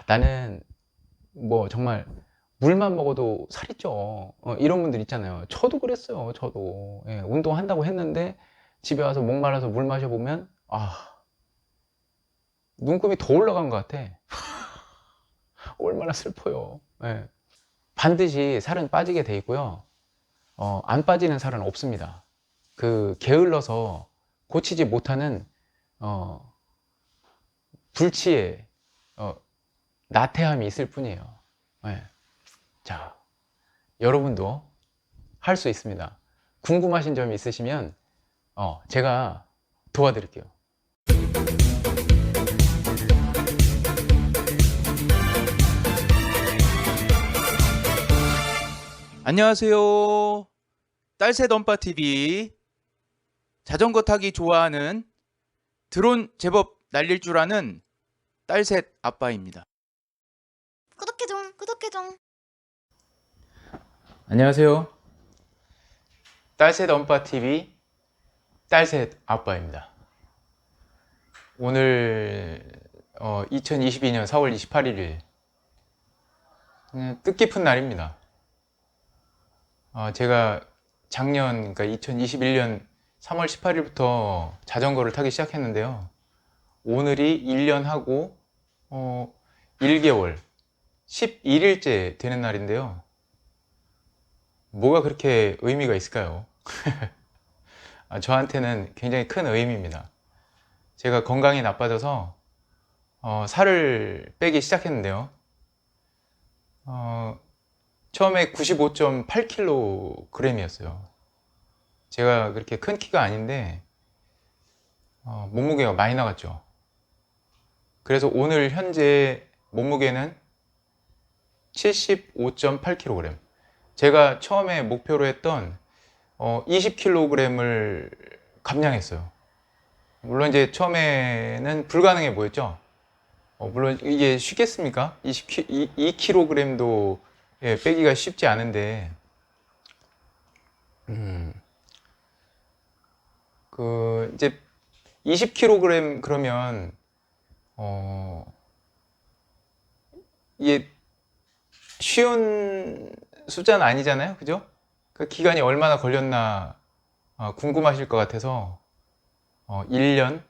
나는 뭐 정말 물만 먹어도 살이 쪄. 이런 분들 있잖아요. 저도 그랬어요. 저도. 예, 운동한다고 했는데 집에 와서 목말라서 물 마셔보면, 눈금이 더 올라간 것 같아. 얼마나 슬퍼요. 예. 반드시 살은 빠지게 돼 있고요. 안 빠지는 살은 없습니다. 그 게을러서 고치지 못하는 어, 불치의 어, 나태함이 있을 뿐이에요. 예. 자, 여러분도 할 수 있습니다. 궁금하신 점이 있으시면 제가 도와드릴게요. 안녕하세요. 딸새 덤빠TV. 자전거 타기 좋아하는 드론 제법 날릴 줄 아는 딸새 아빠입니다. 구독해줘. 안녕하세요. 딸셋 엄빠TV 딸셋 아빠입니다. 오늘 2022년 4월 28일 뜻깊은 날입니다. 제가 작년, 그러니까 2021년 3월 18일부터 자전거를 타기 시작했는데요. 오늘이 1년 하고 1개월 11일째 되는 날인데요. 뭐가 그렇게 의미가 있을까요? 저한테는 굉장히 큰 의미입니다. 제가 건강이 나빠져서 살을 빼기 시작했는데요. 처음에 95.8kg이었어요. 제가 그렇게 큰 키가 아닌데 몸무게가 많이 나갔죠. 그래서 오늘 현재 몸무게는 75.8kg. 제가 처음에 목표로 했던 20kg을 감량했어요. 물론 이제 처음에는 불가능해 보였죠. 물론 이게 쉽겠습니까? 2kg도 빼기가 쉽지 않은데, 이제 20kg 그러면 이게 쉬운 숫자는 아니잖아요, 그죠? 그 기간이 얼마나 걸렸나 궁금하실 것 같아서 1년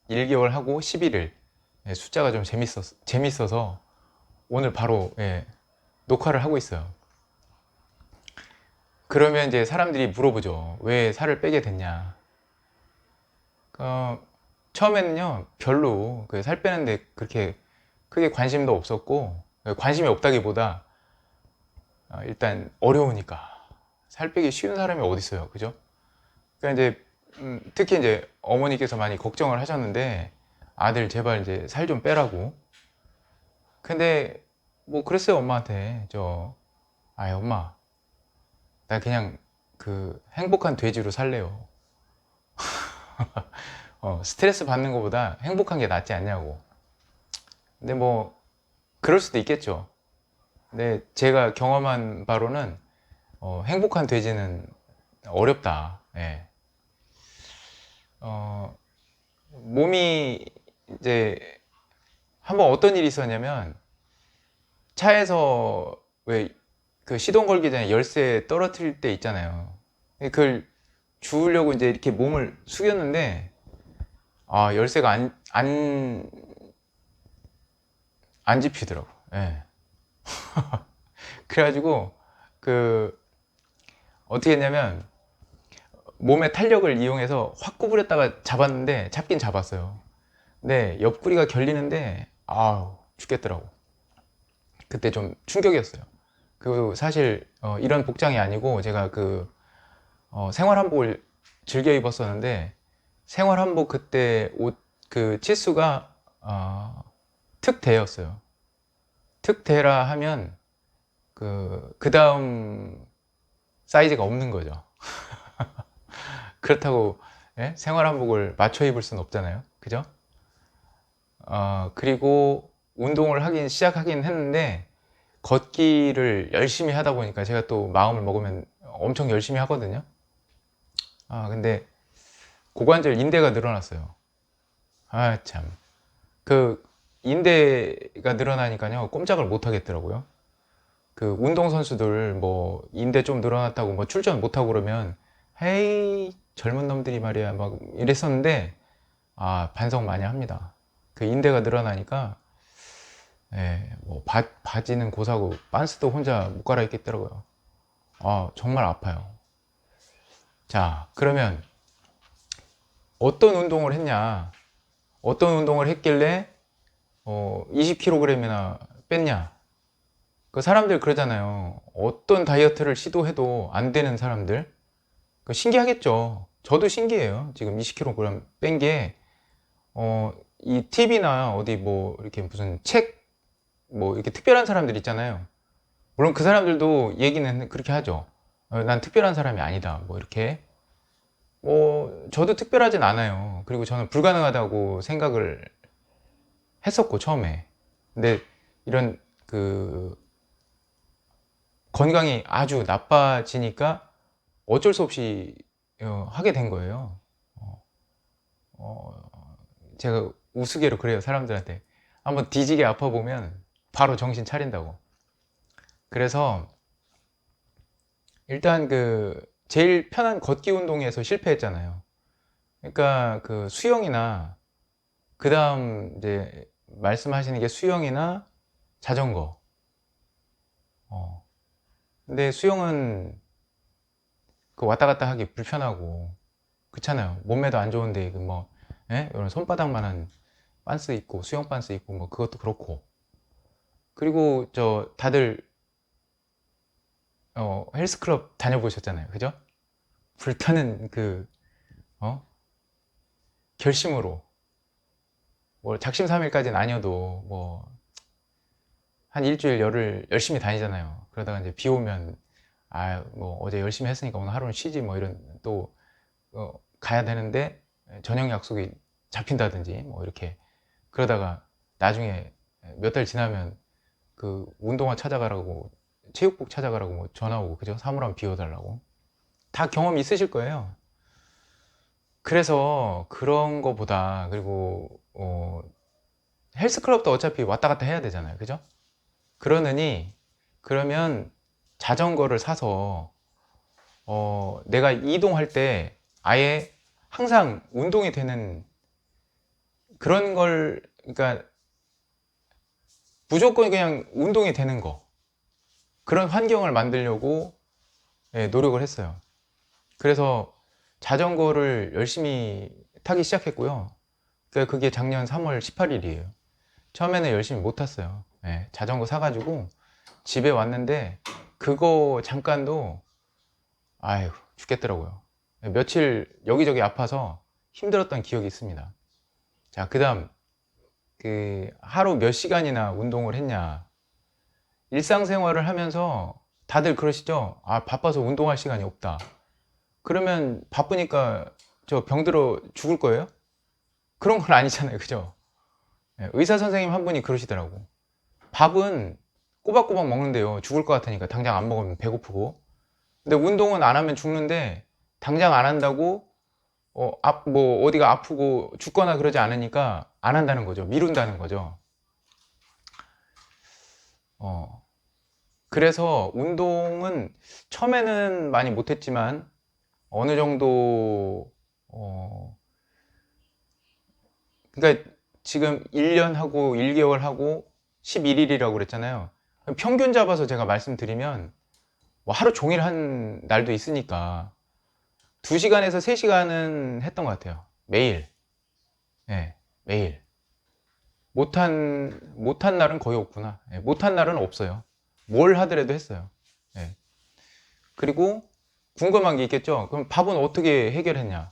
1개월 하고 11일 숫자가 좀 재밌어서 오늘 바로 녹화를 하고 있어요. 그러면 이제 사람들이 물어보죠. 왜 살을 빼게 됐냐? 처음에는요, 별로 살 빼는데 그렇게 크게 관심도 없었고, 관심이 없다기보다 일단 어려우니까. 살 빼기 쉬운 사람이 어디 있어요, 그죠? 그러니까 이제 특히 이제 어머니께서 많이 걱정을 하셨는데, 아들 제발 이제 살 좀 빼라고. 근데 뭐 그랬어요, 엄마한테. 아이 엄마, 나 그냥 그 행복한 돼지로 살래요. 스트레스 받는 것보다 행복한 게 낫지 않냐고. 근데 뭐 그럴 수도 있겠죠. 근데 제가 경험한 바로는 행복한 돼지는 어렵다. 예. 몸이 이제 한번 어떤 일이 있었냐면, 차에서 왜 그 시동 걸기 전에 열쇠 떨어뜨릴 때 있잖아요. 그걸 주우려고 이제 이렇게 몸을 숙였는데 열쇠가 안 집히더라고. 예. 그래가지고 어떻게 했냐면 몸의 탄력을 이용해서 확 구부렸다가 잡았는데, 잡긴 잡았어요. 근데 옆구리가 결리는데 죽겠더라고. 그때 좀 충격이었어요. 그리고 사실 이런 복장이 아니고 제가 생활한복을 즐겨 입었었는데, 생활한복 그때 옷 그 치수가 특대였어요. 특대라 하면 그 다음 사이즈가 없는 거죠. 그렇다고 생활한복을 맞춰 입을 수는 없잖아요, 그죠? 그리고 운동을 시작하긴 했는데, 걷기를 열심히 하다 보니까 제가 또 마음을 먹으면 엄청 열심히 하거든요. 근데 고관절 인대가 늘어났어요. 참. 인대가 늘어나니까요, 꼼짝을 못 하겠더라고요. 그 운동선수들 뭐 인대 좀 늘어났다고 뭐 출전 못 하고 그러면 헤이 젊은 놈들이 말이야 막 이랬었는데, 아, 반성 많이 합니다. 그 인대가 늘어나니까, 예, 뭐 바지는 고사고 빤스도 혼자 못 갈아입겠더라고요. 아, 정말 아파요. 자, 그러면 어떤 운동을 했냐? 어떤 운동을 했길래 20kg이나 뺐냐? 그 사람들 그러잖아요. 어떤 다이어트를 시도해도 안 되는 사람들. 그 신기하겠죠. 저도 신기해요. 지금 20kg 뺀 게, 이 TV나 어디 뭐 이렇게 무슨 책, 뭐 이렇게 특별한 사람들 있잖아요. 물론 그 사람들도 얘기는 그렇게 하죠. 난 특별한 사람이 아니다. 뭐 이렇게. 뭐 저도 특별하진 않아요. 그리고 저는 불가능하다고 생각을 했었고 처음에. 근데 이런 그 건강이 아주 나빠지니까 어쩔 수 없이 하게 된 거예요. 어, 제가 우스개로 그래요, 사람들한테. 한번 뒤지게 아파 보면 바로 정신 차린다고. 그래서 일단 그 제일 편한 걷기 운동에서 실패했잖아요. 그러니까 그 수영이나, 그 다음 이제 말씀하시는 게 수영이나 자전거. 어. 근데 수영은 그 왔다 갔다 하기 불편하고 그렇잖아요. 몸매도 안 좋은데 그 뭐, 예? 이런 손바닥만한 빤스 입고 수영 빤스 입고 뭐 그것도 그렇고. 그리고 저 다들 헬스클럽 다녀보셨잖아요, 그죠? 불타는 그 어? 결심으로 뭐 작심삼일까지는 아니어도 뭐 한 일주일 열흘 열심히 다니잖아요. 그러다가 이제 비 오면, 아 뭐 어제 열심히 했으니까 오늘 하루는 쉬지 뭐 이런, 또 가야 되는데 저녁 약속이 잡힌다든지 뭐 이렇게, 그러다가 나중에 몇 달 지나면 그 운동화 찾아가라고, 체육복 찾아가라고 뭐 전화 오고, 그죠? 사물함 비워달라고. 다 경험 있으실 거예요. 그래서 그런 거보다, 그리고 헬스클럽도 어차피 왔다 갔다 해야 되잖아요, 그죠? 그러느니, 그러면 자전거를 사서 내가 이동할 때 아예 항상 운동이 되는 그런 걸, 그러니까 무조건 그냥 운동이 되는 거, 그런 환경을 만들려고, 예, 노력을 했어요. 그래서 자전거를 열심히 타기 시작했고요. 그러니까 그게 작년 3월 18일이에요. 처음에는 열심히 못 탔어요. 예, 자전거 사가지고 집에 왔는데 그거 잠깐도, 아유, 죽겠더라고요. 예, 며칠 여기저기 아파서 힘들었던 기억이 있습니다. 자, 그 다음, 그 하루 몇 시간이나 운동을 했냐. 일상생활을 하면서 다들 그러시죠? 아, 바빠서 운동할 시간이 없다. 그러면 바쁘니까 저 병들어 죽을 거예요? 그런 건 아니잖아요, 그죠? 예, 의사 선생님 한 분이 그러시더라고. 밥은 꼬박꼬박 먹는데요, 죽을 것 같으니까 당장 안 먹으면 배고프고. 근데 운동은 안 하면 죽는데, 당장 안 한다고 뭐 어디가 아프고 죽거나 그러지 않으니까 안 한다는 거죠. 미룬다는 거죠. 어, 그래서 운동은 처음에는 많이 못했지만 어느 정도, 그러니까 지금 1년 하고 1개월 하고 11일이라고 그랬잖아요. 평균 잡아서 제가 말씀드리면 뭐 하루 종일 한 날도 있으니까 2시간에서 3시간은 했던 것 같아요. 매일. 예, 매일. 못한 날은 거의 없구나. 예, 못한 날은 없어요. 뭘 하더라도 했어요. 예. 그리고 궁금한 게 있겠죠? 그럼 밥은 어떻게 해결했냐?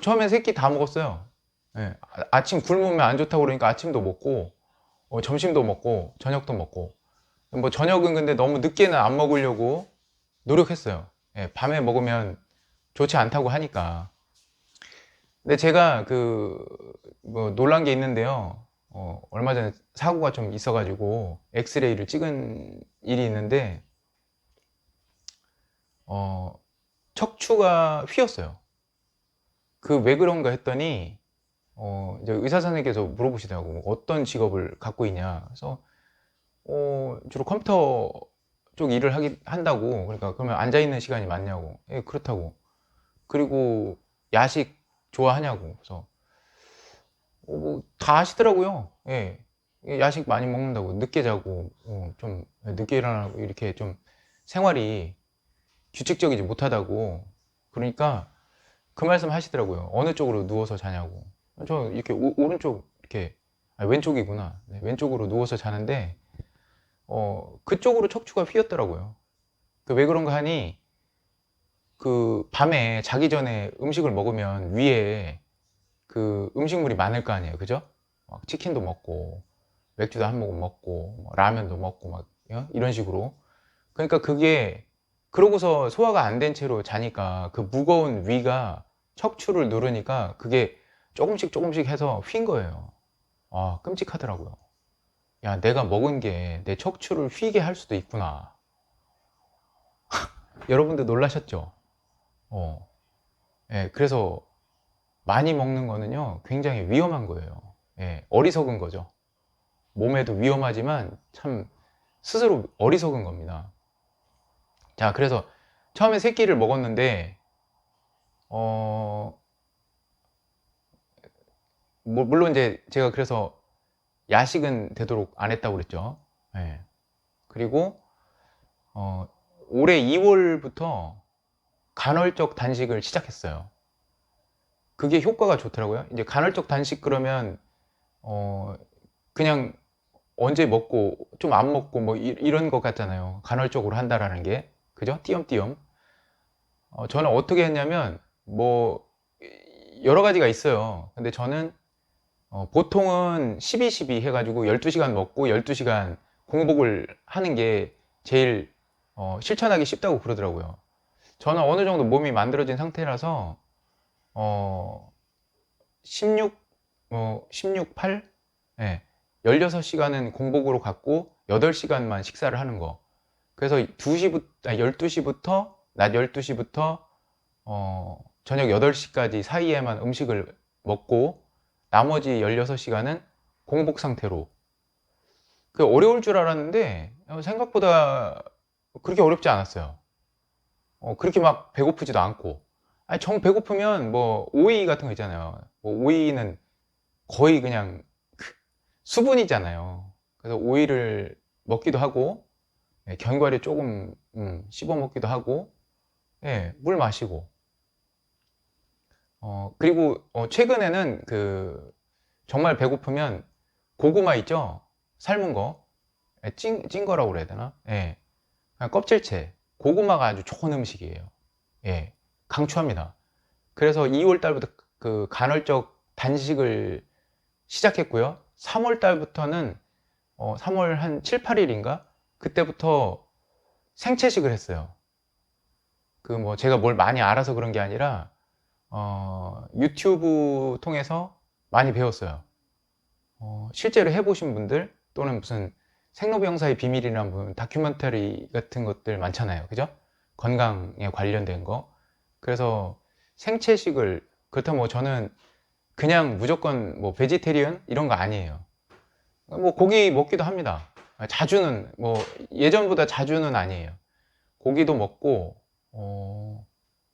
처음엔 3끼 다 먹었어요. 예, 아침 굶으면 안 좋다고 그러니까 아침도 먹고, 점심도 먹고, 저녁도 먹고. 뭐 저녁은 근데 너무 늦게는 안 먹으려고 노력했어요. 예, 밤에 먹으면 좋지 않다고 하니까. 근데 제가 뭐 놀란 게 있는데요. 얼마 전에 사고가 좀 있어가지고 엑스레이를 찍은 일이 있는데, 척추가 휘었어요. 그 왜 그런가 했더니 이제 의사 선생님께서 물어보시더라고. 어떤 직업을 갖고 있냐. 그래서 주로 컴퓨터 쪽 일을 한다고. 그러니까 그러면 앉아 있는 시간이 많냐고. 예, 그렇다고. 그리고 야식 좋아하냐고. 그래서 뭐다 하시더라고요. 예. 야식 많이 먹는다고. 늦게 자고 좀 늦게 일어나고 이렇게 좀 생활이 규칙적이지 못하다고. 그러니까 그 말씀 하시더라고요. 어느 쪽으로 누워서 자냐고. 저 이렇게 오른쪽 이렇게 왼쪽이구나. 네, 왼쪽으로 누워서 자는데 그쪽으로 척추가 휘었더라고요. 왜 그런가 하니 그 밤에 자기 전에 음식을 먹으면 위에 그 음식물이 많을 거 아니에요, 그죠? 막 치킨도 먹고 맥주도 한 모금 먹고 뭐 라면도 먹고 막 이런 식으로. 그러니까 그게 그러고서 소화가 안 된 채로 자니까 그 무거운 위가 척추를 누르니까 그게 조금씩 조금씩 해서 휜 거예요. 아, 끔찍하더라고요. 야, 내가 먹은 게 내 척추를 휘게 할 수도 있구나. 여러분들 놀라셨죠? 어. 예, 그래서 많이 먹는 거는요, 굉장히 위험한 거예요. 예, 어리석은 거죠. 몸에도 위험하지만 참 스스로 어리석은 겁니다. 자, 그래서 처음에 세 끼를 먹었는데, 어, 물론 이제 제가 그래서 야식은 되도록 안 했다고 그랬죠. 예. 그리고, 올해 2월부터 간헐적 단식을 시작했어요. 그게 효과가 좋더라고요. 이제 간헐적 단식 그러면, 그냥 언제 먹고 좀 안 먹고 뭐 이런 것 같잖아요. 간헐적으로 한다라는 게. 그죠? 띄엄띄엄. 저는 어떻게 했냐면, 뭐, 여러 가지가 있어요. 근데 저는 보통은 12-12 해가지고 12시간 먹고 12시간 공복을 하는 게 제일 실천하기 쉽다고 그러더라고요. 저는 어느 정도 몸이 만들어진 상태라서 16, 8? 예, 16시간은 공복으로 갖고 8시간만 식사를 하는 거. 그래서 12시부터, 낮 12시부터 저녁 8시까지 사이에만 음식을 먹고 나머지 16시간은 공복 상태로. 그 어려울 줄 알았는데 생각보다 그렇게 어렵지 않았어요. 그렇게 막 배고프지도 않고. 아니, 정 배고프면 뭐 오이 같은 거 있잖아요. 뭐 오이는 거의 그냥 수분이잖아요. 그래서 오이를 먹기도 하고, 예, 견과류 조금 씹어 먹기도 하고, 예, 물 마시고. 그리고 최근에는 그 정말 배고프면 고구마 있죠? 삶은 거, 예, 찐 거라고 그래야 되나? 예, 그냥 껍질째. 고구마가 아주 좋은 음식이에요. 예, 강추합니다. 그래서 2월 달부터 그 간헐적 단식을 시작했고요. 3월 달부터는 3월 한 7, 8일인가? 그때부터 생채식을 했어요. 그 뭐 제가 뭘 많이 알아서 그런 게 아니라 유튜브 통해서 많이 배웠어요. 실제로 해보신 분들 또는 무슨 생로병사의 비밀이라는 다큐멘터리 같은 것들 많잖아요. 그죠? 건강에 관련된 거. 그래서 생채식을 그렇다면 뭐 저는 그냥 무조건 뭐 베지테리언 이런 거 아니에요. 뭐 고기 먹기도 합니다. 자주는 뭐 예전보다 자주는 아니에요. 고기도 먹고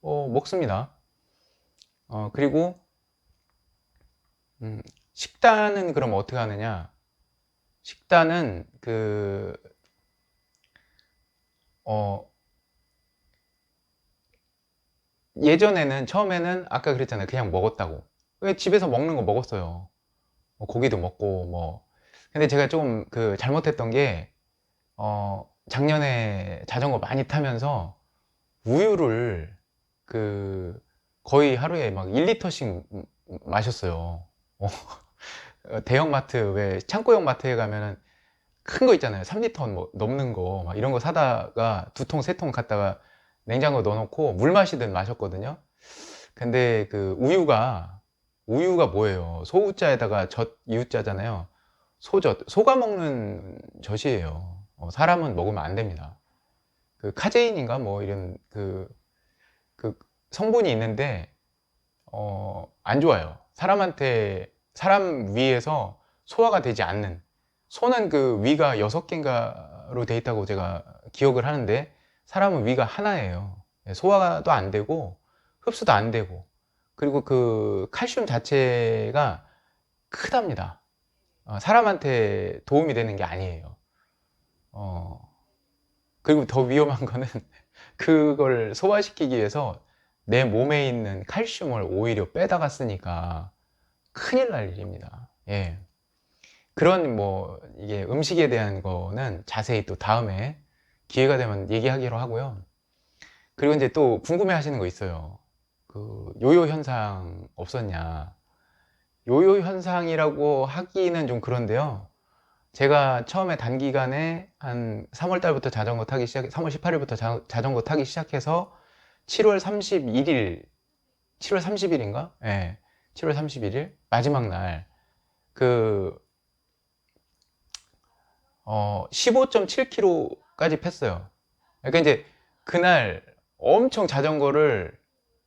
먹습니다. 그리고 식단은 그럼 어떻게 하느냐? 식단은 예전에는 처음에는 아까 그랬잖아요. 그냥 먹었다고. 왜 집에서 먹는 거 먹었어요. 고기도 먹고 뭐. 근데 제가 조금 잘못했던 게 작년에 자전거 많이 타면서 우유를 거의 하루에 막 1리터씩 마셨어요. 대형마트 왜 창고형 마트에 가면은 큰 거 있잖아요. 3리터 뭐 넘는 거 막 이런 거 사다가 2통, 3통 갖다가 냉장고 넣어놓고 물 마시듯 마셨거든요. 근데 우유가 뭐예요? 소우자에다가 젖 이유자잖아요. 소젖, 소가 먹는 젖이에요. 사람은 먹으면 안 됩니다. 카제인인가 뭐 이런 그 성분이 있는데 안 좋아요. 사람한테 사람 위에서 소화가 되지 않는, 소는 그 위가 6개인가로 돼 있다고 제가 기억을 하는데 사람은 위가 하나예요. 소화도 안 되고 흡수도 안 되고, 그리고 그 칼슘 자체가 크답니다. 사람한테 도움이 되는 게 아니에요. 그리고 더 위험한 거는 그걸 소화시키기 위해서 내 몸에 있는 칼슘을 오히려 빼다가 쓰니까 큰일 날 일입니다. 예. 그런 뭐 이게 음식에 대한 거는 자세히 또 다음에 기회가 되면 얘기하기로 하고요. 그리고 이제 또 궁금해 하시는 거 있어요. 그 요요 현상 없었냐. 요요 현상이라고 하기는 좀 그런데요. 제가 처음에 단기간에 한 3월 달부터 자전거 타기 시작, 3월 18일부터 자전거 타기 시작해서 7월 31일, 7월 30일인가? 예. 7월 31일 마지막 날 그 15.7km까지 폈어요. 그러니까 이제 그날 엄청 자전거를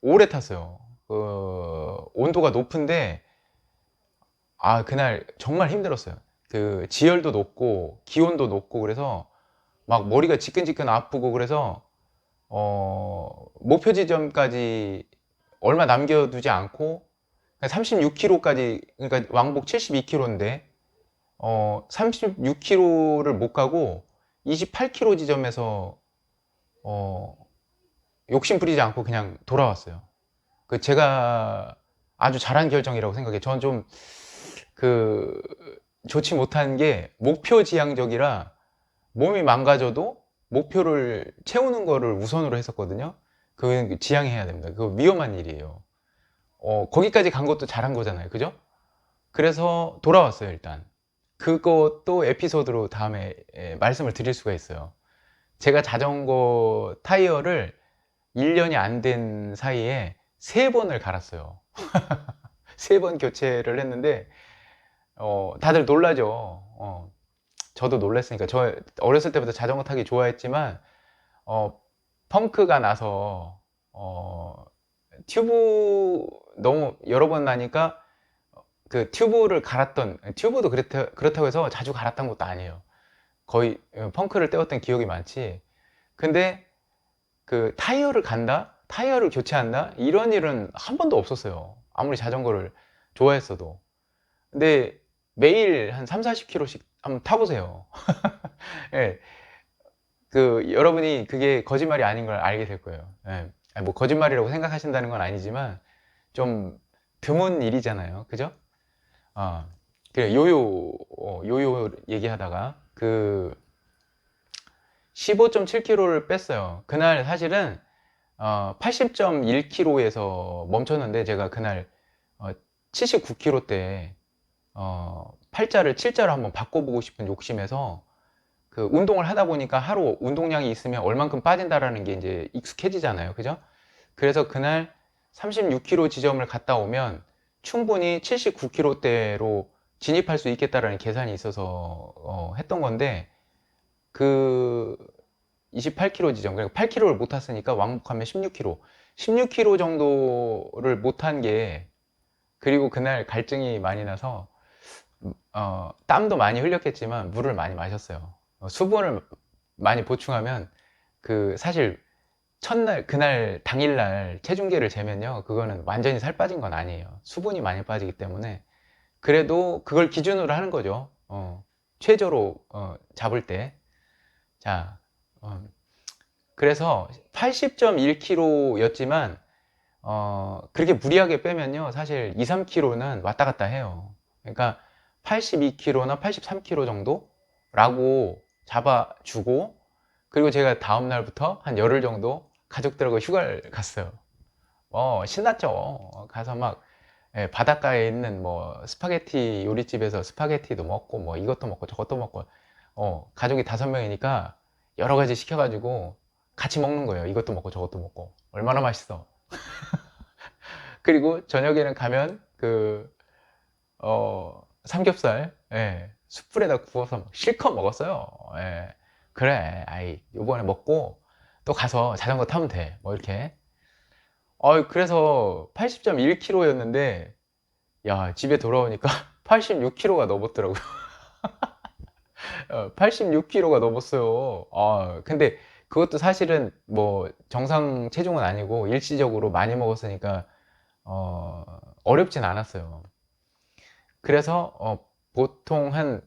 오래 탔어요. 온도가 높은데 그날 정말 힘들었어요. 그 지열도 높고 기온도 높고 그래서 막 머리가 지끈지끈 아프고 그래서 목표 지점까지 얼마 남겨두지 않고 36km까지, 그러니까 왕복 72km인데 36km를 못 가고 28km 지점에서 욕심 부리지 않고 그냥 돌아왔어요. 그 제가 아주 잘한 결정이라고 생각해요. 저는 좀 그 좋지 못한 게 목표 지향적이라 몸이 망가져도 목표를 채우는 거를 우선으로 했었거든요. 그건 지향해야 됩니다. 그거 위험한 일이에요. 거기까지 간 것도 잘한 거잖아요. 그죠? 그래서 돌아왔어요, 일단. 그것도 에피소드로 다음에 말씀을 드릴 수가 있어요. 제가 자전거 타이어를 1년이 안 된 사이에 3번을 갈았어요. 3번 교체를 했는데, 다들 놀라죠. 저도 놀랐으니까. 저 어렸을 때부터 자전거 타기 좋아했지만, 펑크가 나서, 튜브 너무 여러 번 나니까 그 튜브를 갈았던, 튜브도 그렇다고 해서 자주 갈았던 것도 아니에요. 거의 펑크를 떼었던 기억이 많지. 근데 그 타이어를 간다? 타이어를 교체한다? 이런 일은 한 번도 없었어요. 아무리 자전거를 좋아했어도. 근데 매일 한 3, 40km씩 한번 타보세요. 예. 그 여러분이 그게 거짓말이 아닌 걸 알게 될 거예요. 예. 아니, 뭐 거짓말이라고 생각하신다는 건 아니지만 좀 드문 일이잖아요. 그죠? 그래, 요요 얘기하다가 그 15.7kg를 뺐어요. 그날 사실은 80.1kg에서 멈췄는데 제가 그날 79kg 때 팔자를 7자로 한번 바꿔보고 싶은 욕심에서 그 운동을 하다 보니까 하루 운동량이 있으면 얼만큼 빠진다라는 게 이제 익숙해지잖아요. 그죠? 그래서 그날 36kg 지점을 갔다 오면 충분히 79kg대로 진입할 수 있겠다라는 계산이 있어서 했던 건데 그 28kg 지점, 그러니까 8kg를 못 탔으니까 왕복하면 16kg, 16kg 정도를 못 탄 게, 그리고 그날 갈증이 많이 나서 땀도 많이 흘렸겠지만 물을 많이 마셨어요. 수분을 많이 보충하면 그 사실 첫날 그날 당일날 체중계를 재면요, 그거는 완전히 살 빠진 건 아니에요. 수분이 많이 빠지기 때문에. 그래도 그걸 기준으로 하는 거죠. 최저로 잡을 때. 자, 그래서 80.1kg였지만 그렇게 무리하게 빼면요, 사실 2, 3kg는 왔다 갔다 해요. 그러니까 82kg나 83kg 정도라고 잡아주고, 그리고 제가 다음 날부터 한 열흘 정도 가족들하고 휴가를 갔어요. 신났죠. 가서 막 바닷가에 있는 뭐 스파게티 요리집에서 스파게티도 먹고 뭐 이것도 먹고 저것도 먹고, 가족이 5명이니까 여러 가지 시켜가지고 같이 먹는 거예요. 이것도 먹고 저것도 먹고. 얼마나 맛있어. 그리고 저녁에는 가면 삼겹살, 숯불에다 구워서 막 실컷 먹었어요. 그래, 요번에 먹고 또 가서 자전거 타면 돼. 뭐 이렇게. 그래서 80.1kg였는데 야, 집에 돌아오니까 86kg가 넘었더라고요. 86kg가 넘었어요. 근데 그것도 사실은 뭐 정상 체중은 아니고 일시적으로 많이 먹었으니까 어렵진 않았어요. 그래서 보통 한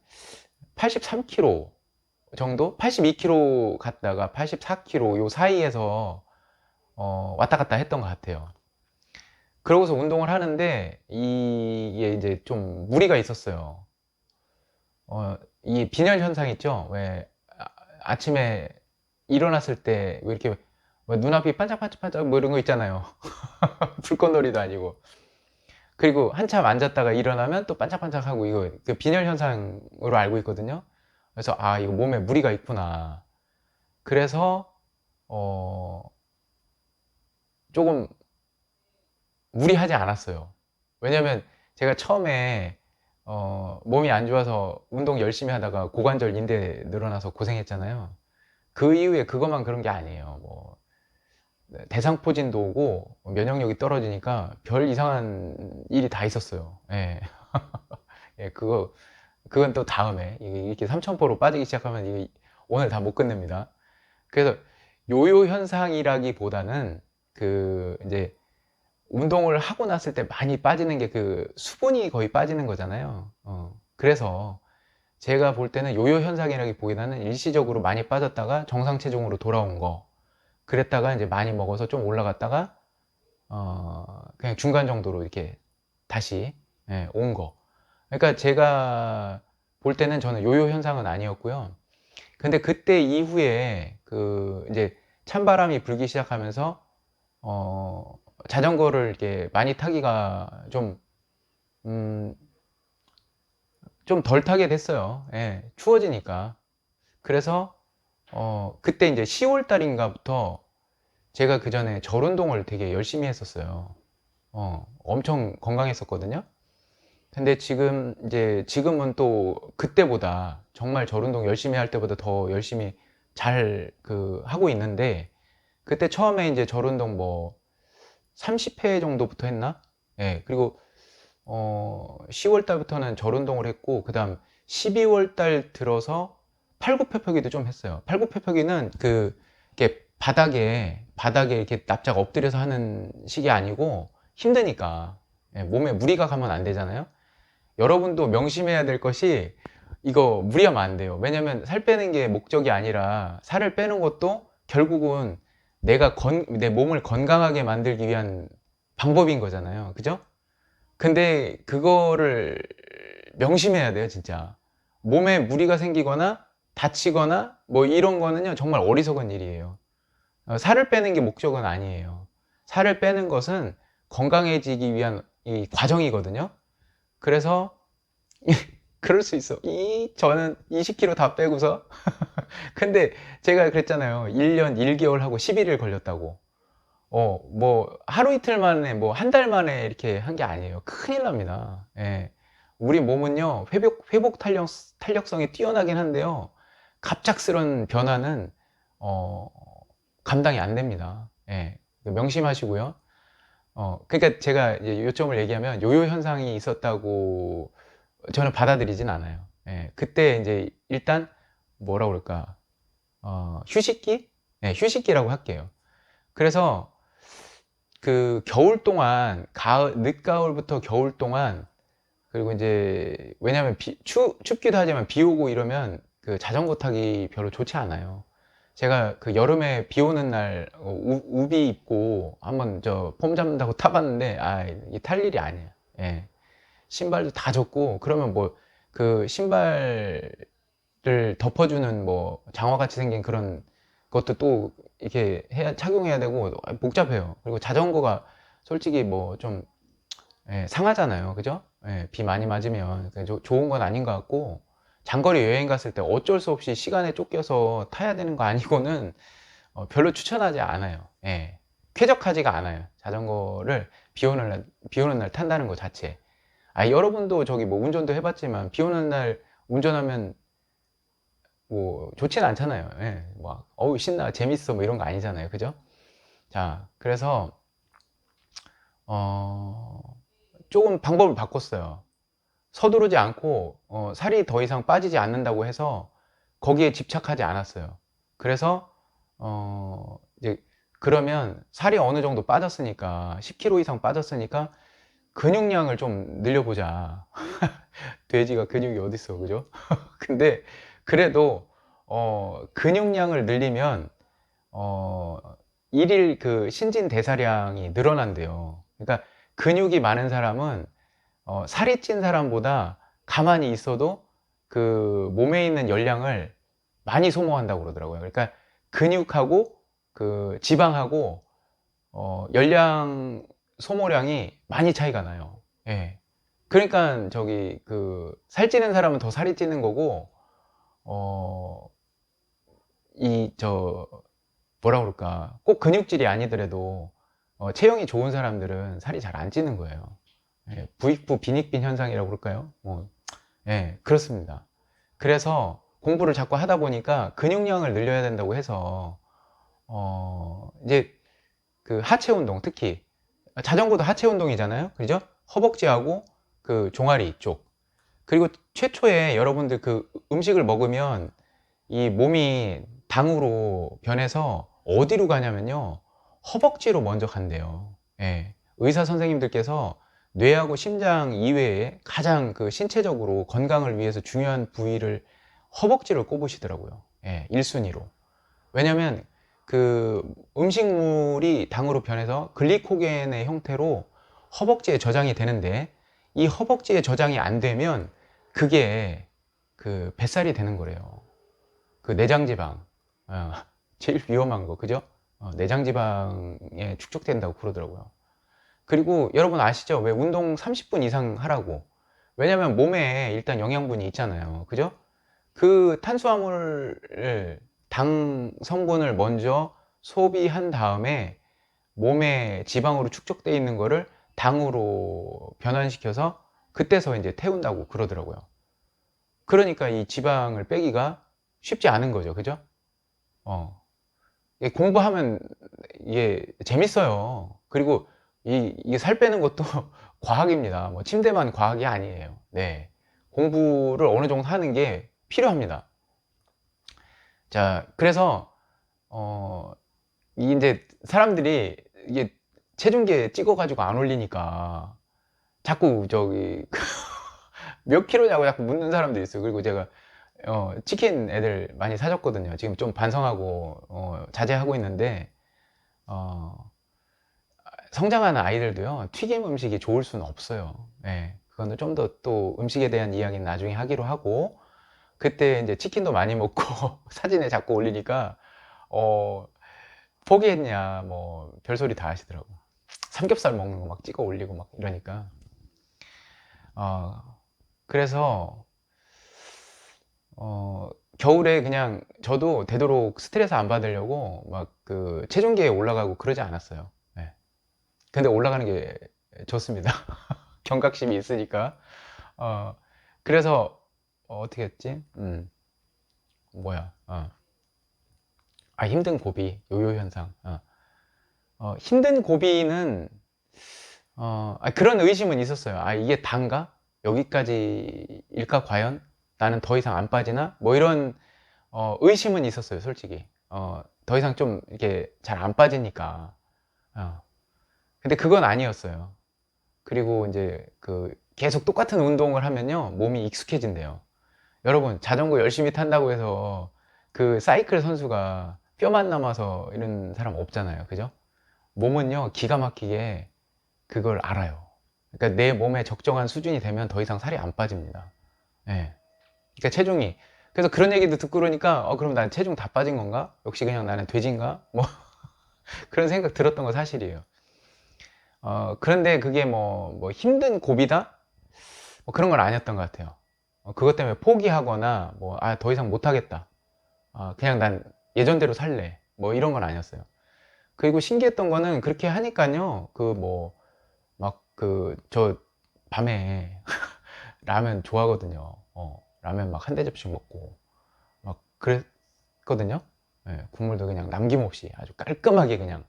83kg 정도? 82kg 갔다가 84kg 요 사이에서 왔다 갔다 했던 것 같아요. 그러고서 운동을 하는데 이게 이제 좀 무리가 있었어요. 이 빈혈 현상 있죠? 왜 아침에 일어났을 때 왜 이렇게 왜 눈앞이 반짝반짝반짝 뭐 이런 거 있잖아요. 불꽃놀이도 아니고. 그리고 한참 앉았다가 일어나면 또 반짝반짝하고 이거 그 빈혈 현상으로 알고 있거든요. 그래서 이거 몸에 무리가 있구나. 그래서 조금 무리하지 않았어요. 왜냐면 제가 처음에 몸이 안 좋아서 운동 열심히 하다가 고관절 인대 늘어나서 고생했잖아요. 그 이후에 그것만 그런 게 아니에요. 뭐 대상포진도 오고 면역력이 떨어지니까 별 이상한 일이 다 있었어요. 예. 예, 그건 또 다음에 이렇게 삼천포로 빠지기 시작하면 이게 오늘 다 못 끝냅니다. 그래서 요요 현상이라기보다는 그 이제 운동을 하고 났을 때 많이 빠지는 게 그 수분이 거의 빠지는 거잖아요. 그래서 제가 볼 때는 요요 현상이라기보다는 일시적으로 많이 빠졌다가 정상 체중으로 돌아온 거. 그랬다가 이제 많이 먹어서 좀 올라갔다가 그냥 중간 정도로 이렇게 다시 온 거. 그러니까 제가 볼 때는 저는 요요 현상은 아니었고요. 근데 그때 이후에 그 이제 찬바람이 불기 시작하면서 자전거를 이렇게 많이 타기가 음, 좀 덜 타게 됐어요. 예, 추워지니까. 그래서 그때 이제 10월 달인가부터 제가 그 전에 절 운동을 되게 열심히 했었어요. 엄청 건강했었거든요. 근데 지금은 또 그때보다 정말 절 운동 열심히 할 때보다 더 열심히 잘 하고 있는데 그때 처음에 이제 절 운동 뭐 30회 정도부터 했나? 예, 그리고 10월 달부터는 절 운동을 했고 그다음 12월 달 들어서 팔굽혀펴기도 좀 했어요. 팔굽혀펴기는 이렇게 바닥에 이렇게 납작 엎드려서 하는 식이 아니고 힘드니까 예, 몸에 무리가 가면 안 되잖아요. 여러분도 명심해야 될 것이 이거 무리하면 안 돼요. 왜냐면 살 빼는 게 목적이 아니라 살을 빼는 것도 결국은 내 몸을 건강하게 만들기 위한 방법인 거잖아요. 그죠? 근데 그거를 명심해야 돼요, 진짜. 몸에 무리가 생기거나 다치거나 뭐 이런 거는요, 정말 어리석은 일이에요. 살을 빼는 게 목적은 아니에요. 살을 빼는 것은 건강해지기 위한 이 과정이거든요. 그래서 그럴 수 있어. 저는 20kg 다 빼고서 근데 제가 그랬잖아요. 1년 1개월 하고 11일 걸렸다고. 뭐 하루 이틀 만에 뭐 한 달 만에 이렇게 한 게 아니에요. 큰일 납니다. 예. 우리 몸은요. 회복 탄력성이 뛰어나긴 한데요. 갑작스런 변화는 어, 감당이 안 됩니다. 예. 명심하시고요. 그러니까 제가 이제 요점을 얘기하면 요요 현상이 있었다고 저는 받아들이진 않아요. 예. 그때 이제 일단 뭐라 그럴까? 휴식기? 네, 휴식기라고 할게요. 그래서 그 겨울 동안 늦가을부터 겨울 동안 그리고 이제 왜냐면 춥기도 하지만 비 오고 이러면 그 자전거 타기 별로 좋지 않아요. 제가 그 여름에 비 오는 날 우비 입고 한번 저 폼 잡는다고 타봤는데 이게 탈 일이 아니에요. 예. 신발도 다 젖고 그러면 뭐 그 신발을 덮어주는 뭐 장화같이 생긴 그런 것도 또 이렇게 착용해야 되고 복잡해요. 그리고 자전거가 솔직히 뭐 좀 상하잖아요. 그죠? 비 많이 맞으면 좋은 건 아닌 것 같고 장거리 여행 갔을 때 어쩔 수 없이 시간에 쫓겨서 타야 되는 거 아니고는 별로 추천하지 않아요. 쾌적하지가 않아요. 자전거를 비 오는 날 탄다는 것 자체. 여러분도 저기 뭐 운전도 해봤지만 비 오는 날 운전하면 뭐 좋진 않잖아요. 뭐 어우 신나 재밌어 뭐 이런 거 아니잖아요. 그죠? 자, 그래서 조금 방법을 바꿨어요. 서두르지 않고 살이 더 이상 빠지지 않는다고 해서 거기에 집착하지 않았어요. 그래서 이제 그러면 살이 어느 정도 빠졌으니까 10kg 이상 빠졌으니까 근육량을 좀 늘려보자. 돼지가 근육이 어딨어, 그죠? 근데 그래도 근육량을 늘리면 어, 일일 그 신진 대사량이 늘어난대요. 그러니까 근육이 많은 사람은 살이 찐 사람보다 가만히 있어도 그 몸에 있는 열량을 많이 소모한다고 그러더라고요. 그러니까 근육하고 그 지방하고 열량 소모량이 많이 차이가 나요. 예. 그러니까 저기 그 살찌는 사람은 더 살이 찌는 거고 어, 이 저 뭐라 그럴까 꼭 근육질이 아니더라도 체형이 좋은 사람들은 살이 잘 안 찌는 거예요. 예, 부익부 빈익빈 현상이라고 그럴까요? 뭐, 예, 그렇습니다. 그래서 공부를 자꾸 하다 보니까 근육량을 늘려야 된다고 해서 이제 그 하체 운동, 특히 자전거도 하체 운동이잖아요, 그죠? 허벅지하고 그 종아리 쪽. 그리고 최초에 여러분들 그 음식을 먹으면 이 몸이 당으로 변해서 어디로 가냐면요, 허벅지로 먼저 간대요. 예. 의사 선생님들께서 뇌하고 심장 이외에 가장 그 신체적으로 건강을 위해서 중요한 부위를 허벅지를 꼽으시더라고요. 예, 1순위로. 왜냐면 그 음식물이 당으로 변해서 글리코겐의 형태로 허벅지에 저장이 되는데, 이 허벅지에 저장이 안 되면 그게 그 뱃살이 되는 거래요. 그 내장지방, 제일 위험한 거, 그죠? 내장지방에 축적된다고 그러더라고요. 그리고 여러분 아시죠? 왜 운동 30분 이상 하라고? 왜냐면 몸에 일단 영양분이 있잖아요, 그죠? 그 탄수화물을, 당 성분을 먼저 소비한 다음에 몸에 지방으로 축적되어 있는 거를 당으로 변환시켜서 그때서 이제 태운다고 그러더라고요. 그러니까 이 지방을 빼기가 쉽지 않은 거죠, 그죠? 이게 공부하면 이게 재밌어요. 그리고 이게 살 빼는 것도 과학입니다. 뭐 침대만 과학이 아니에요. 네. 공부를 어느 정도 하는 게 필요합니다. 자, 그래서 이제 사람들이 이게 체중계 찍어가지고 안 올리니까 자꾸 저기 몇 킬로냐고 자꾸 묻는 사람들이 있어요. 그리고 제가 치킨 애들 많이 사줬거든요. 지금 좀 반성하고 자제하고 있는데 성장하는 아이들도요, 튀김 음식이 좋을 수는 없어요. 예, 그거는 좀 더 또 음식에 대한 이야기는 나중에 하기로 하고, 그때 이제 치킨도 많이 먹고 사진에 자꾸 올리니까 어, 포기했냐 뭐 별소리 다 하시더라고. 삼겹살 먹는 거 막 찍어 올리고 막 이러니까 어, 그래서 어, 겨울에 그냥 저도 되도록 스트레스 안 받으려고 막 그 체중계에 올라가고 그러지 않았어요. 예. 근데 올라가는 게 좋습니다. 경각심이 있으니까. 어, 그래서 어떻게 했지? 뭐야? 힘든 고비, 요요 현상. 힘든 고비는 그런 의심은 있었어요. 이게 단가? 여기까지일까 과연? 나는 더 이상 안 빠지나? 뭐 이런 의심은 있었어요, 솔직히. 더 이상 좀 이렇게 잘 안 빠지니까. 근데 그건 아니었어요. 그리고 이제 그 계속 똑같은 운동을 하면요, 몸이 익숙해진대요. 여러분, 자전거 열심히 탄다고 해서 그 사이클 선수가 뼈만 남아서 이런 사람 없잖아요, 그죠? 몸은요, 기가 막히게 그걸 알아요. 그러니까 내 몸에 적정한 수준이 되면 더 이상 살이 안 빠집니다. 예. 그러니까 체중이, 그래서 그런 얘기도 듣고 그러니까 그럼 난 체중 다 빠진 건가? 역시 그냥 나는 돼지인가? 뭐 그런 생각 들었던 거 사실이에요. 그런데 그게 뭐 힘든 고비다? 뭐 그런 건 아니었던 것 같아요. 그것 때문에 포기하거나 뭐 더 이상 못하겠다, 그냥 난 예전대로 살래, 뭐 이런 건 아니었어요. 그리고 신기했던 거는 그렇게 하니까요, 그 뭐 막 그 저 밤에 라면 좋아하거든요. 라면 막 한 대접씩 먹고 막 그랬거든요. 예, 국물도 그냥 남김없이 아주 깔끔하게 그냥.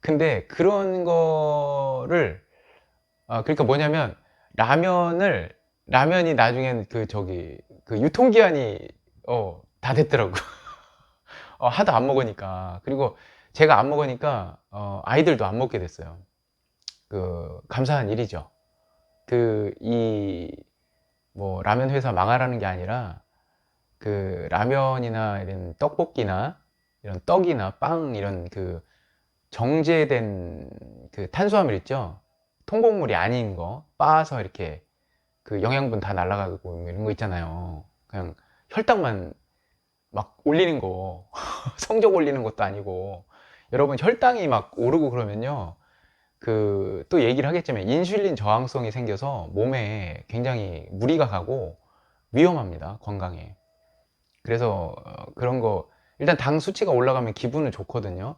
근데 그런 거를 그러니까 뭐냐면 라면이 나중엔 그 유통기한이 다 됐더라고. 하도 안 먹으니까. 그리고 제가 안 먹으니까 아이들도 안 먹게 됐어요. 감사한 일이죠. 뭐 라면 회사 망하라는 게 아니라 라면이나 이런 떡볶이나 이런 떡이나 빵 이런 정제된 탄수화물 있죠. 통곡물이 아닌 거 빻아서 이렇게 영양분 다 날아가고 뭐 이런 거 있잖아요. 그냥 혈당만 막 올리는 거 성적 올리는 것도 아니고. 여러분 혈당이 막 오르고 그러면요, 또 얘기를 하겠지만 인슐린 저항성이 생겨서 몸에 굉장히 무리가 가고 위험합니다, 건강에. 그래서 그런 거, 일단 당 수치가 올라가면 기분은 좋거든요.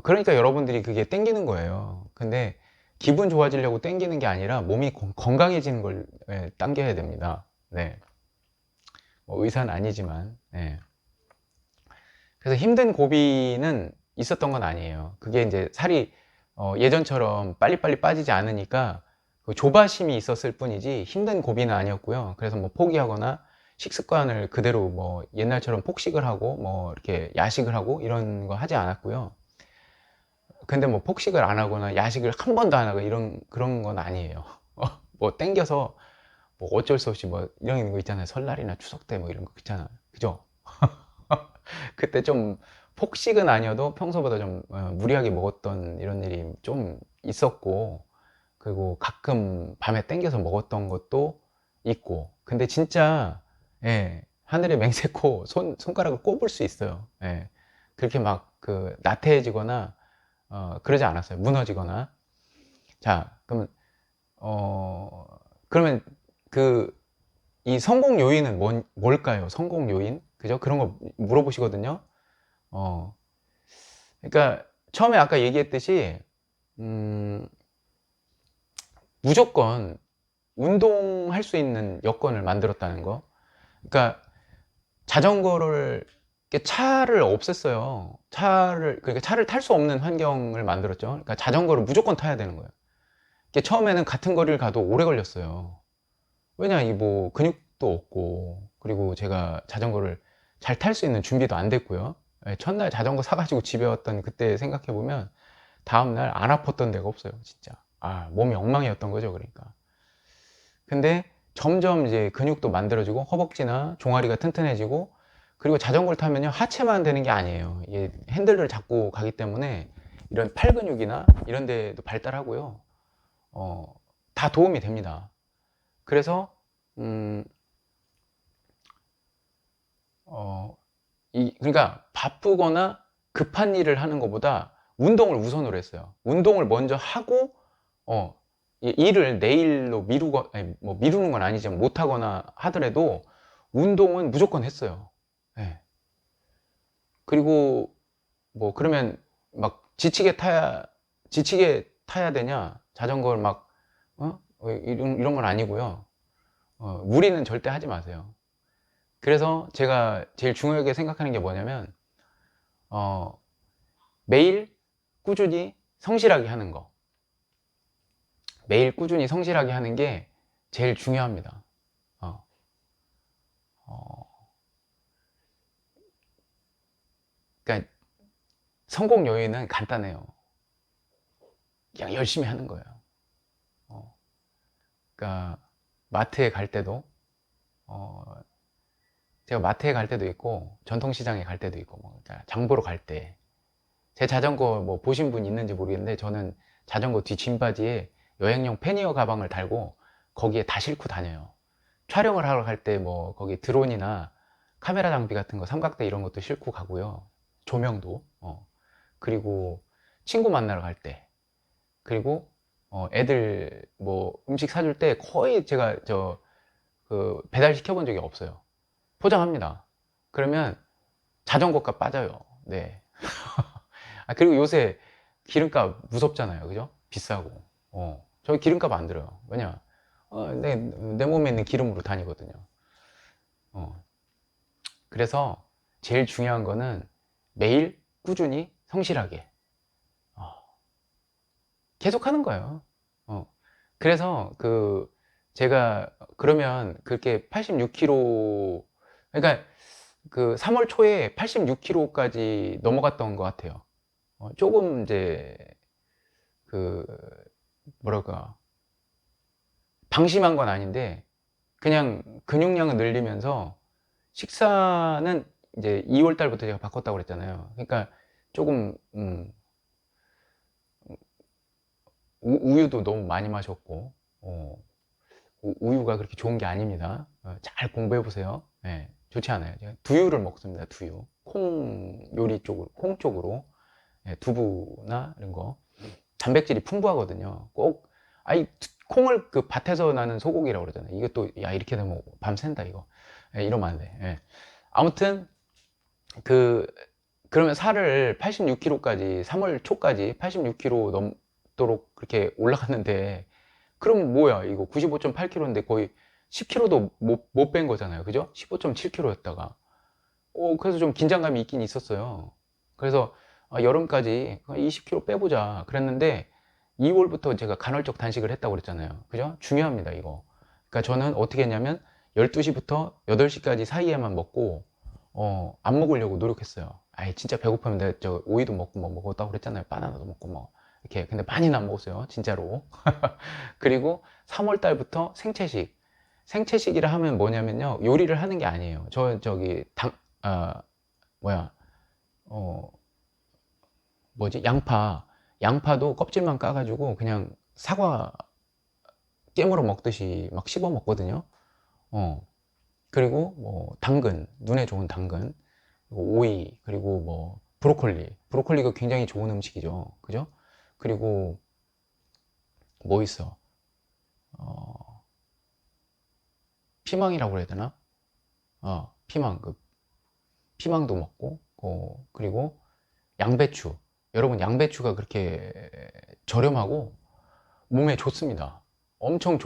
그러니까 여러분들이 그게 땡기는 거예요. 근데 기분 좋아지려고 땡기는 게 아니라 몸이 건강해지는 걸 당겨야 됩니다. 네. 뭐 의사는 아니지만. 네. 그래서 힘든 고비는 있었던 건 아니에요. 그게 이제 살이 예전처럼 빨리빨리 빠지지 않으니까 조바심이 있었을 뿐이지 힘든 고비는 아니었고요. 그래서 뭐 포기하거나 식습관을 그대로 뭐 옛날처럼 폭식을 하고 뭐 이렇게 야식을 하고 이런 거 하지 않았고요. 근데 뭐 폭식을 안 하거나 야식을 한 번도 안 하고 그런 건 아니에요. 뭐 땡겨서 뭐 어쩔 수 없이 뭐 이런 거 있잖아요. 설날이나 추석 때 뭐 이런 거 있잖아요. 그죠? 그때 좀 폭식은 아니어도 평소보다 좀 무리하게 먹었던 이런 일이 좀 있었고, 그리고 가끔 밤에 땡겨서 먹었던 것도 있고. 근데 진짜 하늘에 맹세코 손가락을 꼽을 수 있어요. 그렇게 막 나태해지거나 그러지 않았어요. 무너지거나. 자, 그러면 이 성공 요인은 뭘까요? 성공 요인? 그죠? 그런 거 물어보시거든요. 그러니까 처음에 아까 얘기했듯이 무조건 운동할 수 있는 여건을 만들었다는 거. 그러니까 자전거를 차를 없앴어요. 그러니까 차를 탈 수 없는 환경을 만들었죠. 그러니까 자전거를 무조건 타야 되는 거예요. 처음에는 같은 거리를 가도 오래 걸렸어요. 왜냐, 이 뭐 근육도 없고, 그리고 제가 자전거를 잘 탈 수 있는 준비도 안 됐고요. 첫날 자전거 사가지고 집에 왔던 그때 생각해보면 다음날 안 아팠던 데가 없어요, 진짜. 몸이 엉망이었던 거죠, 그러니까. 근데 점점 이제 근육도 만들어지고 허벅지나 종아리가 튼튼해지고, 그리고 자전거를 타면요, 하체만 되는 게 아니에요. 이게 핸들을 잡고 가기 때문에 이런 팔 근육이나 이런 데도 발달하고요. 다 도움이 됩니다. 그래서 그러니까 바쁘거나 급한 일을 하는 것보다 운동을 우선으로 했어요. 운동을 먼저 하고 일을 내일로 뭐 미루는 건 아니지만 못하거나 하더라도 운동은 무조건 했어요. 그리고 뭐 그러면 막 지치게 타야 되냐, 자전거를 막 이런 건 아니고요. 무리는 절대 하지 마세요. 그래서 제가 제일 중요하게 생각하는 게 뭐냐면 매일 꾸준히 성실하게 하는 거. 매일 꾸준히 성실하게 하는 게 제일 중요합니다. 그러니까 성공 요인은 간단해요. 그냥 열심히 하는 거예요. 그러니까 마트에 갈 때도 제가 마트에 갈 때도 있고 전통시장에 갈 때도 있고 뭐 장 보러 갈 때 제 자전거 뭐 보신 분 있는지 모르겠는데, 저는 자전거 뒤 짐바지에 여행용 패니어 가방을 달고 거기에 다 싣고 다녀요. 촬영을 하러 갈 때 뭐 거기 드론이나 카메라 장비 같은 거, 삼각대 이런 것도 싣고 가고요. 조명도. 그리고 친구 만나러 갈 때, 그리고 애들 뭐 음식 사줄 때 거의 제가 배달 시켜본 적이 없어요. 포장합니다. 그러면 자전거값 빠져요. 네. 그리고 요새 기름값 무섭잖아요. 그죠? 비싸고. 저희 기름값 안 들어요. 왜냐? 내 몸에 있는 기름으로 다니거든요. 그래서 제일 중요한 거는 매일 꾸준히 성실하게 계속 하는 거예요. 그래서 제가 그러면 그렇게 86kg, 그러니까 3월 초에 86kg까지 넘어갔던 것 같아요. 조금 이제 그 뭐랄까 방심한 건 아닌데 그냥 근육량을 늘리면서 식사는 이제 2월 달부터 제가 바꿨다고 그랬잖아요. 그러니까 조금 우유도 너무 많이 마셨고 우유가 그렇게 좋은 게 아닙니다. 잘 공부해 보세요. 네, 좋지 않아요. 제가 두유를 먹습니다. 두유. 콩 요리 쪽으로, 콩 쪽으로. 두부나 이런 거. 단백질이 풍부하거든요. 꼭, 아니, 콩을 그 밭에서 나는 소고기라고 그러잖아요. 이것도, 야, 이렇게 되면 밤 샌다, 이거. 이러면 안 돼. 아무튼, 그, 그러면 살을 86kg까지, 3월 초까지 86kg 넘도록 그렇게 올라갔는데, 그럼 뭐야, 이거 95.8kg인데 거의 10kg도 못 뺀 거잖아요. 그죠? 15.7kg였다가. 그래서 좀 긴장감이 있긴 있었어요. 그래서 여름까지 20kg 빼보자 그랬는데 2월부터 제가 간헐적 단식을 했다고 그랬잖아요. 그죠? 중요합니다, 이거. 그러니까 저는 어떻게 했냐면 12시부터 8시까지 사이에만 먹고 안 먹으려고 노력했어요. 아이, 진짜 배고프면 내가 저 오이도 먹고 뭐 먹었다고 그랬잖아요. 바나나도 먹고 뭐. 이렇게. 근데 많이는 안 먹었어요. 진짜로. 그리고 3월 달부터 생채식. 생채식이라 하면 뭐냐면요. 요리를 하는 게 아니에요. 저기 뭐야, 어, 뭐지? 양파도 껍질만 까가지고 그냥 사과 깨물어 먹듯이 막 씹어 먹거든요. 어, 그리고 뭐, 당근, 눈에 좋은 당근, 그리고 오이, 그리고 뭐, 브로콜리가 굉장히 좋은 음식이죠. 그죠? 그리고 뭐 있어? 어, 피망이라고 해야 되나? 피망도 먹고, 그리고 양배추. 여러분, 양배추가 그렇게 저렴하고 몸에 좋습니다. 엄청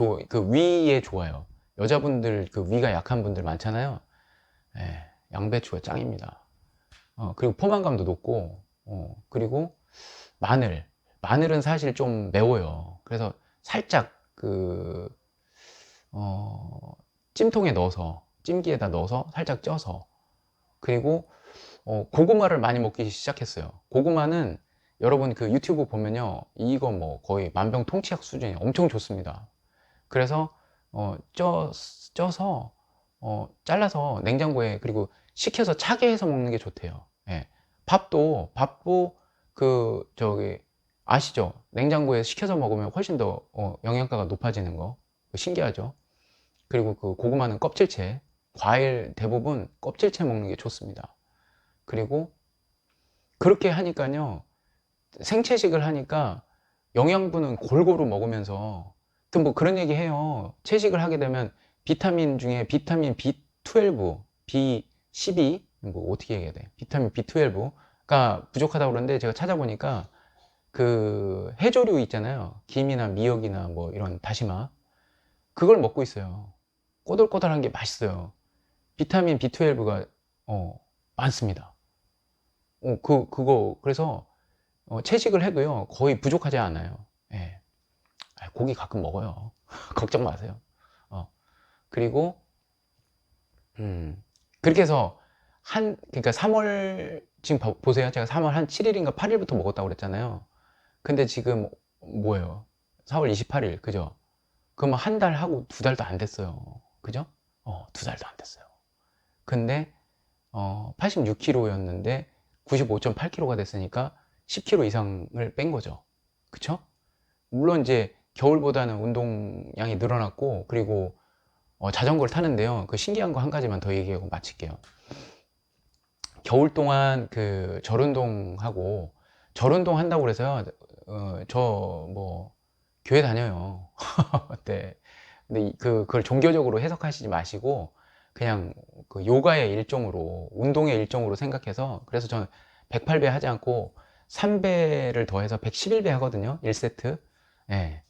위에 좋아요. 여자분들 위가 약한 분들 많잖아요. 양배추가 짱입니다. 그리고 포만감도 높고, 그리고 마늘. 마늘은 사실 좀 매워요. 그래서 살짝 찜통에 넣어서, 찜기에다 넣어서 살짝 쪄서, 그리고 고구마를 많이 먹기 시작했어요. 고구마는 여러분 유튜브 보면요, 이거 뭐 거의 만병통치약 수준이 엄청 좋습니다. 그래서 쪄서 잘라서 냉장고에, 그리고 식혀서 차게 해서 먹는 게 좋대요. 예. 밥도 저기 아시죠? 냉장고에 식혀서 먹으면 훨씬 더 영양가가 높아지는 거 신기하죠? 그리고 고구마는 껍질째, 과일 대부분 껍질째 먹는 게 좋습니다. 그리고 그렇게 하니까요, 생채식을 하니까 영양분은 골고루 먹으면서, 뭐 그런 얘기 해요. 채식을 하게 되면 비타민 중에 비타민 B12, B12, 뭐 어떻게 얘기해야 돼? 비타민 B12가 부족하다고 그러는데, 제가 찾아보니까 해조류 있잖아요. 김이나 미역이나 뭐 이런 다시마. 그걸 먹고 있어요. 꼬들꼬들한 게 맛있어요. 비타민 B12가 많습니다. 그래서 채식을 해도요, 거의 부족하지 않아요. 예. 고기 가끔 먹어요. 걱정 마세요. 그리고, 그렇게 해서, 그러니까 3월, 지금 보세요. 제가 3월 한 7일인가 8일부터 먹었다고 그랬잖아요. 근데 지금, 뭐예요? 4월 28일, 그죠? 그럼 한 달 하고 2달도 안 됐어요. 그죠? 2달도 안 됐어요. 근데, 86kg였는데, 95.8kg가 됐으니까, 10kg 이상을 뺀 거죠. 그쵸? 물론 이제 겨울보다는 운동량이 늘어났고, 그리고 자전거를 타는데요. 신기한 거 한 가지만 더 얘기하고 마칠게요. 겨울 동안 절운동 한다고 그래서요. 저 뭐 교회 다녀요. 네. 근데 그걸 종교적으로 해석하시지 마시고 그냥 요가의 일종으로, 운동의 일종으로 생각해서, 그래서 저는 108배 하지 않고 3배를 더해서 111배 하거든요. 1세트. 예.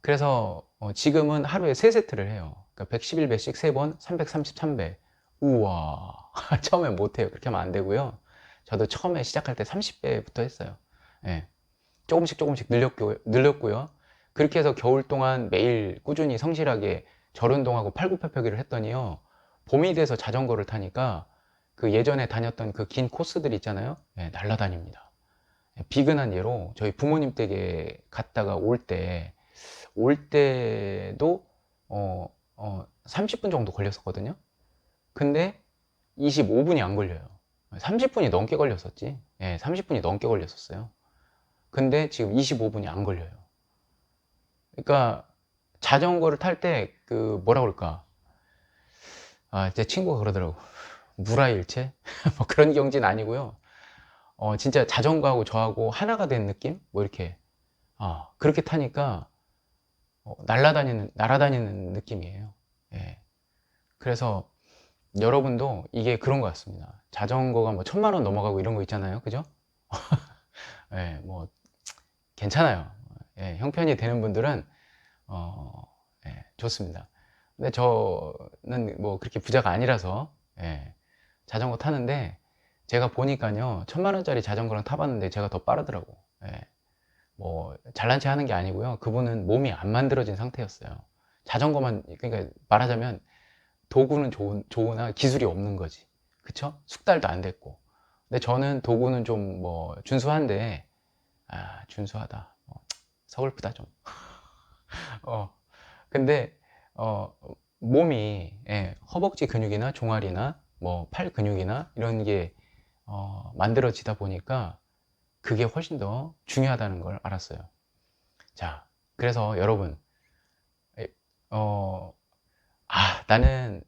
그래서 지금은 하루에 3세트를 해요. 그러니까 111배씩 3번, 333배. 우와. 처음에 못해요. 그렇게 하면 안 되고요. 저도 처음에 시작할 때 30배부터 했어요. 예. 조금씩 늘렸고요. 그렇게 해서 겨울 동안 매일 꾸준히 성실하게 절 운동하고 팔굽혀펴기를 했더니요. 봄이 돼서 자전거를 타니까 그 예전에 다녔던 그 긴 코스들 있잖아요. 예, 날아다닙니다. 예, 비근한 예로 저희 부모님 댁에 갔다가 올 때도 30분 정도 걸렸었거든요. 근데 25분이 안 걸려요. 30분이 넘게 걸렸었지. 예, 30분이 넘게 걸렸었어요. 근데 지금 25분이 안 걸려요. 그러니까 자전거를 탈 때 그 뭐라 그럴까? 제 친구가 그러더라고. 무라일체? 뭐 그런 경지는 아니고요. 진짜 자전거하고 저하고 하나가 된 느낌? 뭐 이렇게 그렇게 타니까 날아다니는 느낌이에요. 예. 그래서 여러분도 이게 그런 것 같습니다. 자전거가 뭐 1,000만 원 넘어가고 이런 거 있잖아요. 그죠? 예, 뭐 괜찮아요. 예, 형편이 되는 분들은 예, 좋습니다. 근데 저는 뭐 그렇게 부자가 아니라서 예, 자전거 타는데 제가 보니까요 1,000만 원짜리 자전거랑 타봤는데 제가 더 빠르더라고. 예, 뭐 잘난 체 하는 게 아니고요. 그분은 몸이 안 만들어진 상태였어요. 자전거만 그러니까 말하자면 도구는 좋으나 기술이 없는 거지. 그쵸? 숙달도 안 됐고. 근데 저는 도구는 좀 뭐 준수한데 준수하다. 서글프다 좀. 어, 근데 어, 몸이 허벅지 근육이나 종아리나 뭐 팔 근육이나 이런 게 만들어지다 보니까 그게 훨씬 더 중요하다는 걸 알았어요. 자, 그래서 여러분, 에, 어, 나는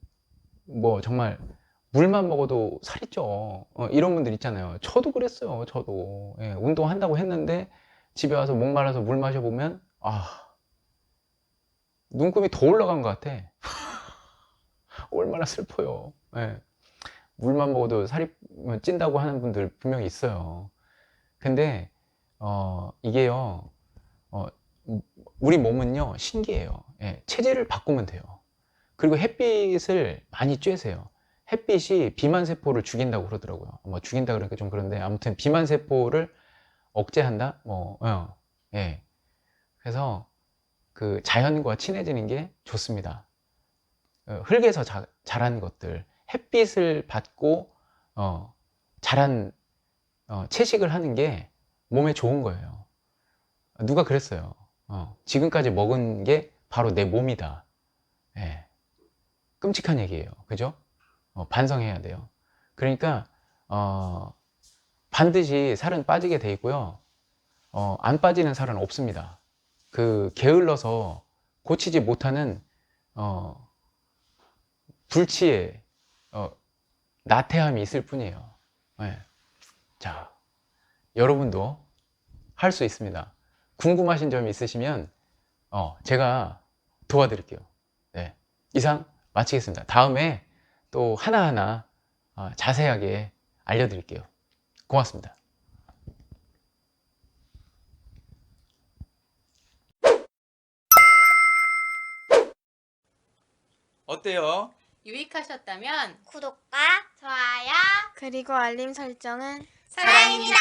뭐 정말 물만 먹어도 살이 쪄. 이런 분들 있잖아요. 저도 그랬어요. 저도. 예, 운동한다고 했는데 집에 와서 목말라서 물 마셔보면 눈금이 더 올라간 것 같아. 얼마나 슬퍼요. 예, 물만 먹어도 살이 찐다고 하는 분들 분명히 있어요. 근데 이게요. 어, 우리 몸은요 신기해요. 예, 체질을 바꾸면 돼요. 그리고 햇빛을 많이 쬐세요. 햇빛이 비만 세포를 죽인다고 그러더라고요. 뭐 죽인다 그러니까 좀 그런데 아무튼 비만 세포를 억제한다. 예. 그래서 그 자연과 친해지는 게 좋습니다. 흙에서 자란 것들, 햇빛을 받고 자란 채식을 하는 게 몸에 좋은 거예요. 누가 그랬어요. 지금까지 먹은 게 바로 내 몸이다. 예. 끔찍한 얘기예요. 그죠? 반성해야 돼요. 그러니까 반드시 살은 빠지게 돼 있고요. 안 빠지는 살은 없습니다. 그 게을러서 고치지 못하는 불치의 나태함이 있을 뿐이에요. 네. 자, 여러분도 할 수 있습니다. 궁금하신 점이 있으시면 제가 도와드릴게요. 네. 이상 마치겠습니다. 다음에 또 하나하나 자세하게 알려드릴게요. 고맙습니다. 어때요? 유익하셨다면 구독과 좋아요 그리고 알림 설정은 사랑입니다.